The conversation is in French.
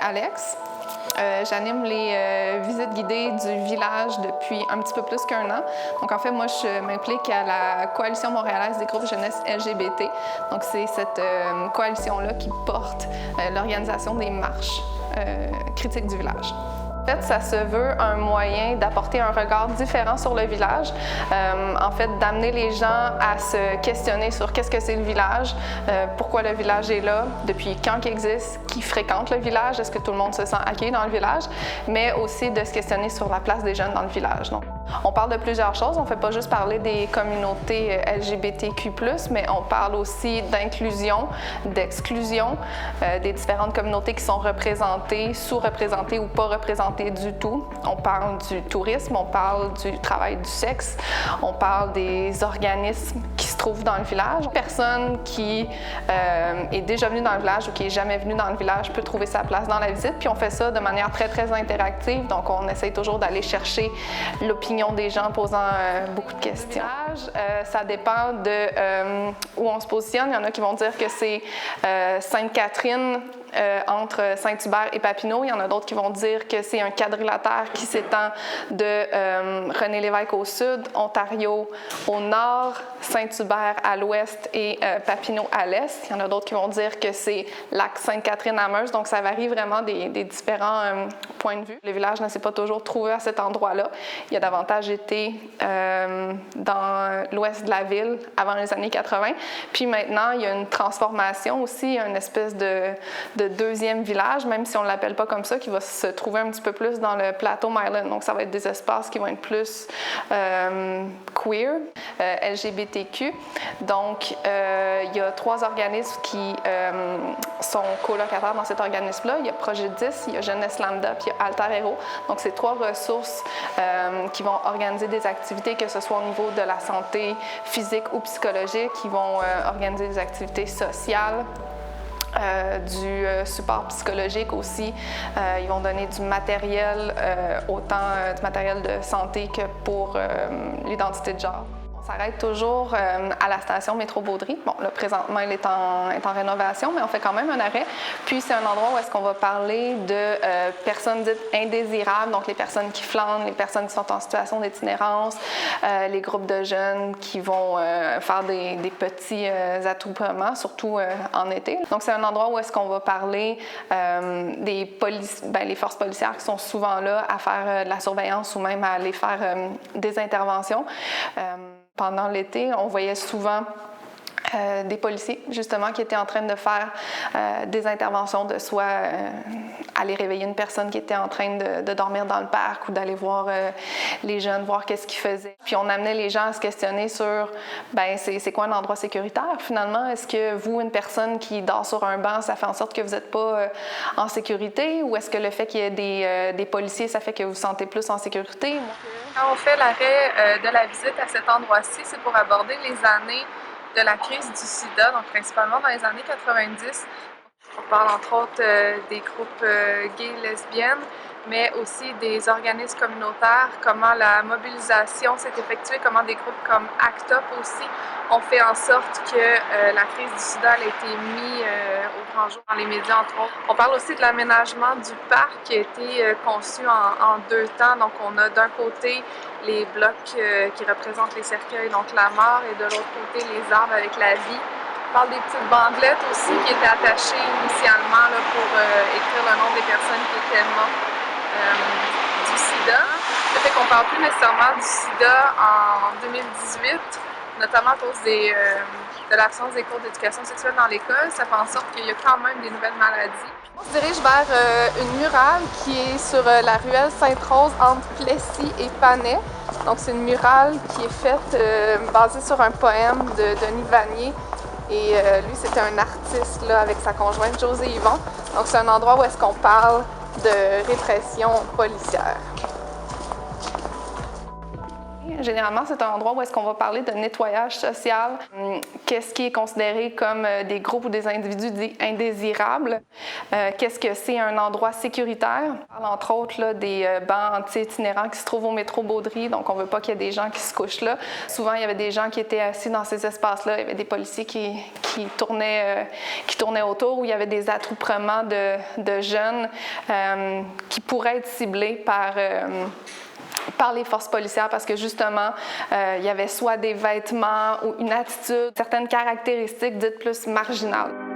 Alex. J'anime les visites guidées du village depuis un petit peu plus qu'un an. Donc, en fait, moi, je m'implique à la Coalition montréalaise des groupes jeunesse LGBT. Donc, c'est cette coalition-là qui porte l'organisation des marches critiques du village. En fait, ça se veut un moyen d'apporter un regard différent sur le village. En fait, d'amener les gens à se questionner sur qu'est-ce que c'est le village, pourquoi le village est là, depuis quand il existe, qui fréquente le village, est-ce que tout le monde se sent accueilli dans le village, mais aussi de se questionner sur la place des jeunes dans le village. Donc, on parle de plusieurs choses. On ne fait pas juste parler des communautés LGBTQ+, mais on parle aussi d'inclusion, d'exclusion, des différentes communautés qui sont représentées, sous-représentées ou pas représentées du tout. On parle du tourisme, on parle du travail du sexe, on parle des organismes qui se trouvent dans le village. Personne qui est déjà venu dans le village ou qui n'est jamais venu dans le village peut trouver sa place dans la visite. Puis on fait ça de manière très, très interactive. Donc, on essaye toujours d'aller chercher l'opinion des gens posant beaucoup de questions. Ça dépend de où on se positionne. Il y en a qui vont dire que c'est Sainte-Catherine entre Saint-Hubert et Papineau. Il y en a d'autres qui vont dire que c'est un quadrilatère qui s'étend de René-Lévesque au sud, Ontario au nord, Saint-Hubert à l'ouest et Papineau à l'est. Il y en a d'autres qui vont dire que c'est lac Sainte-Catherine-Amherst. Donc, ça varie vraiment des différents points de vue. Le village ne s'est pas toujours trouvé à cet endroit-là. Il y a davantage été dans l'ouest de la ville avant les années 80. Puis maintenant, il y a une transformation aussi, une espèce de deuxième village, même si on ne l'appelle pas comme ça, qui va se trouver un petit peu plus dans le plateau Myland. Donc, ça va être des espaces qui vont être plus queer, LGBTQ. Donc, il y a 3 organismes qui sont colocataires dans cet organisme-là. Il y a Projet 10, il y a Jeunesse Lambda, puis il y a Alter Hero. Donc, c'est 3 ressources qui vont organiser des activités, que ce soit au niveau de la santé physique ou psychologique, qui vont organiser des activités sociales, du support psychologique aussi. Ils vont donner du matériel, autant du matériel de santé que pour l'identité de genre. On s'arrête toujours à la station Métro Beaudry. Bon, là, présentement, elle est en rénovation, mais on fait quand même un arrêt. Puis, c'est un endroit où est-ce qu'on va parler de personnes dites indésirables, donc les personnes qui flânent, les personnes qui sont en situation d'itinérance, les groupes de jeunes qui vont faire des petits attroupements, surtout en été. Donc, c'est un endroit où est-ce qu'on va parler les forces policières qui sont souvent là à faire de la surveillance ou même à aller faire des interventions. Pendant l'été, on voyait souvent des policiers, justement, qui étaient en train de faire des interventions de soit aller réveiller une personne qui était en train de dormir dans le parc ou d'aller voir les jeunes, voir qu'est-ce qu'ils faisaient. Puis on amenait les gens à se questionner sur, c'est quoi un endroit sécuritaire, finalement? Est-ce que vous, une personne qui dort sur un banc, ça fait en sorte que vous n'êtes pas en sécurité? Ou est-ce que le fait qu'il y ait des policiers, ça fait que vous vous sentez plus en sécurité? Quand on fait l'arrêt de la visite à cet endroit-ci, c'est pour aborder les années de la crise du sida, donc principalement dans les années 90. On parle entre autres des groupes gays, lesbiennes, mais aussi des organismes communautaires, comment la mobilisation s'est effectuée, comment des groupes comme ACT UP aussi ont fait en sorte que la crise du sida a été mise au grand jour dans les médias, entre autres. On parle aussi de l'aménagement du parc qui a été conçu en 2 temps. Donc, on a d'un côté les blocs qui représentent les cercueils, donc la mort, et de l'autre côté les arbres avec la vie. On parle des petites bandelettes aussi qui étaient attachées initialement là, pour écrire le nom des personnes qui étaient mortes du sida. Le fait qu'on ne parle plus nécessairement du sida en 2018, notamment à cause de l'absence des cours d'éducation sexuelle dans l'école, ça fait en sorte qu'il y a quand même des nouvelles maladies. On se dirige vers une murale qui est sur la ruelle Sainte-Rose entre Plessis et Panay. Donc c'est une murale qui est faite basée sur un poème de Denis Vanier. Et lui, c'était un artiste là, avec sa conjointe José Yvon. Donc c'est un endroit où est-ce qu'on parle de répression policière. Généralement, c'est un endroit où est-ce qu'on va parler de nettoyage social, qu'est-ce qui est considéré comme des groupes ou des individus indésirables, qu'est-ce que c'est un endroit sécuritaire. On parle entre autres là, des bancs anti-itinérants qui se trouvent au métro Baudry, donc on ne veut pas qu'il y ait des gens qui se couchent là. Souvent, il y avait des gens qui étaient assis dans ces espaces-là, il y avait des policiers qui tournaient autour, où il y avait des attroupements de jeunes qui pourraient être ciblés par les forces policières parce que justement, il y avait soit des vêtements ou une attitude, certaines caractéristiques dites plus marginales.